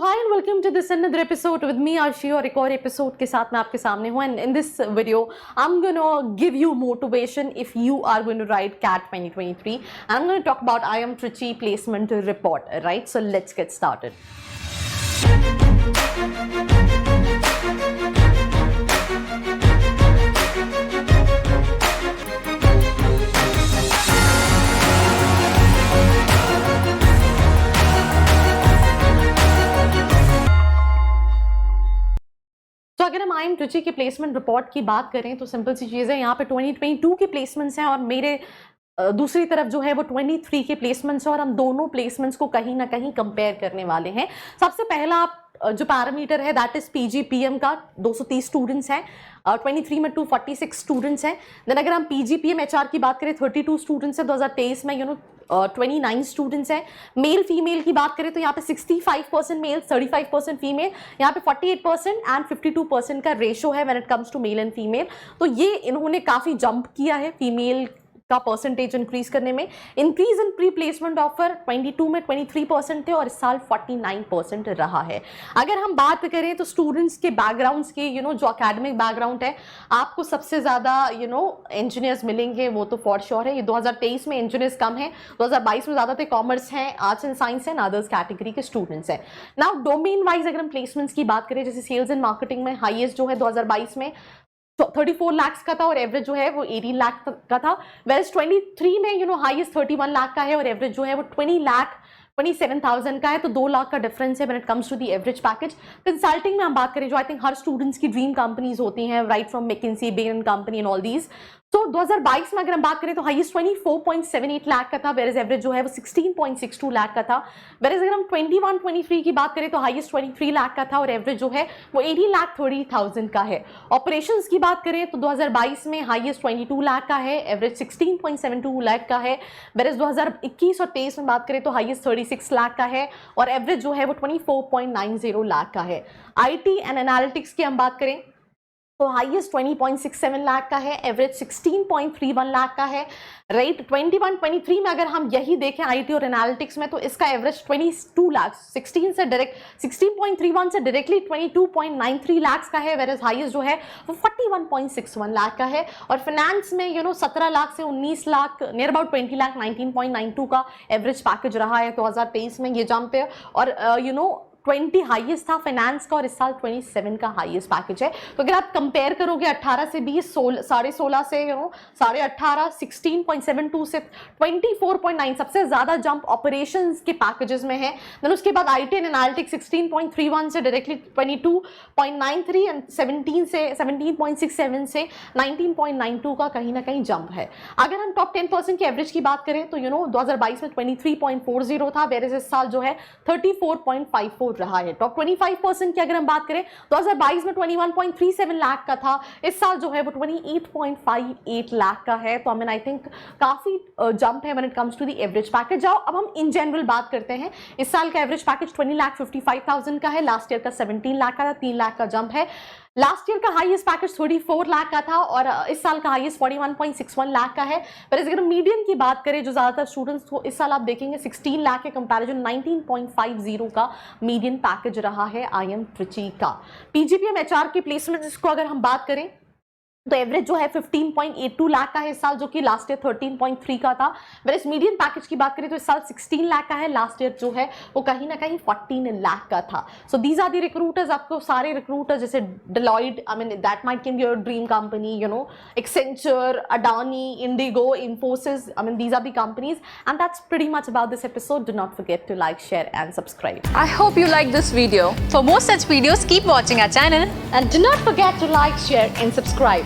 Hi and welcome to this another episode with me Aashi और एक और एपिसोड के साथ मैं आपके सामने हूँ and in this video I am gonna give you motivation if you are going to write CAT 2023 and I am gonna talk about IIM Trichy placement report, right? So let's get started. तो अगर हम IIM Trichy के placement report की बात करें तो simple सी चीज़ है, यहाँ पे 2022 के प्लेसमेंट्स हैं और मेरे दूसरी तरफ जो है वो 23 के प्लेसमेंट्स हैं और हम दोनों प्लेसमेंट्स को कहीं ना कहीं कंपेयर करने वाले हैं। सबसे पहला आप जो पैरामीटर है दैट इज PGPM का 230 स्टूडेंट्स हैं, 23 में 246 स्टूडेंट्स हैं। देन अगर हम PGPM HR की बात करें 32 स्टूडेंट्स हैं 2023 में 29 स्टूडेंट्स हैं। मेल फीमेल की बात करें तो यहाँ पे 65% मेल 35% फीमेल, यहाँ पे 48% एंड 52% का रेशो है when it comes to male and female. तो ये इन्होंने काफ़ी जंप किया है फीमेल का परसेंटेज इंक्रीज करने में। Increase in pre placement offer 22 में 23% थे और इस साल 49% रहा है। अगर हम बात करें तो स्टूडेंट्स के बैकग्राउंड्स की जो एकेडमिक बैकग्राउंड है, आपको सबसे ज़्यादा इंजीनियर्स मिलेंगे, वो तो फॉर श्योर है। ये 2023 में इंजीनियर्स कम है, 2022 में ज़्यादा थे कॉमर्स हैं, arts and science and others category के स्टूडेंट्स हैं। नाउ डोमेन वाइज अगर हम प्लेसमेंट्स की बात करें, जैसे सेल्स एंड मार्केटिंग में हाईएस्ट जो है 2022 में 34 लाख का था और एवरेज जो है वो 18 लाख का था। वेल्स 23 में हाईएस्ट 31 लाख का है और एवरेज जो है वो 27,000 का है। तो 2 लाख का डिफरेंस है when it comes to the average package. Consulting में हम बात करें जो आई थिंक हर स्टूडेंट्स की ड्रीम कंपनीज होती हैं, right from McKinsey, Bain company and all these. तो 2022 में अगर हम बात करें तो हाईएस्ट 24.78 लाख का था, वेरेज एवरेज जो है वो 16.62 लाख का था। वेरेज अगर हम 21-23 की बात करें तो हाईएस्ट 23 लाख का था और एवरेज जो है वो 80,30,000 का है। ऑपरेशंस की बात करें तो 2022 में हाईएस्ट 22 लाख का है, एवरेज 16.72 लाख का है। वेरेज 2021 और 23 में बात करें तो हाईएस्ट 36 लाख का है और एवरेज जो है वो 24.90 लाख का है। IT एंड एनालिटिक्स की हम बात करें तो हाईएस्ट 20.67 लाख का है, एवरेज 16.31 लाख का है। राइट 21-23 में अगर हम यही देखें IT और एनालिटिक्स में तो इसका एवरेज 22 लाख 16.31 से डायरेक्टली 22.93 लाख का है, वेरेज हाईएस्ट जो है वो 41.61 लाख का है। और फाइनेंस में 17 लाख से 19 लाख नियर अबाउट 20 लाख 19.92 का एवरेज पैकेज रहा है 2023 में, ये जंप है। और 20 हाईएस्ट था फाइनेंस का और इस साल 27 का हाईएस्ट पैकेज है। तो अगर आप कंपेयर करोगे 18 से 20, 16.5 से 18.5, 16.72 से 24.9, सबसे ज्यादा जंप ऑपरेशंस के पैकेजेस में है। देन उसके बाद IT एंड एनालिटिक्स 16.31 से डायरेक्टली 22.93 एंड 17.67 से 19.92 का कहीं ना कहीं जंप है। अगर हम टॉप 10% की एवरेज की बात करें तो 2022 में 23.40 था, वेरेज इस साल जो है 34.54 रहा है। टॉप 25% की अगर हम बात करें 2022 में 21.37 लाख का था, इस साल जो है वो 28.58 लाख का है। तो आई थिंक काफी जंप है when it comes to the average package. जाओ अब हम इन जनरल बात करते हैं। इस साल का एवरेज पैकेज 20,55,000 का है, लास्ट ईयर का 17 लाख का था, 3 लाख का जंप है। लास्ट ईयर का हाईएस्ट पैकेज 34 लाख का था और इस साल का हाईएस्ट 41.61 लाख का है। पर अगर मीडियन की बात करें जो ज़्यादातर स्टूडेंट्स को इस साल आप देखेंगे 16 लाख के कंपैरिजन 19.50 का मीडियन पैकेज रहा है IIM Trichy का। PGPM HR के प्लेसमेंट्स को अगर हम बात करें तो एवरेज जो है 15.82 लाख का है इस साल, जो कि लास्ट ईयर 13.3 का था। वेरेज मीडियन पैकेज की बात करें तो इस साल 16 लाख का है, लास्ट ईयर जो है वो कहीं ना कहीं 14 लाख का था। So these are the recruiters. आपको सारे रिक्रूटर्स जैसे Deloitte, that might can be your dream company, Accenture, Adani, Indigo, Infosys, these are the companies, and that's pretty much about this episode. Do not forget to like, share and subscribe. I hope you like this video. For more such videos, keep watching our channel And do not forget to like, share and subscribe.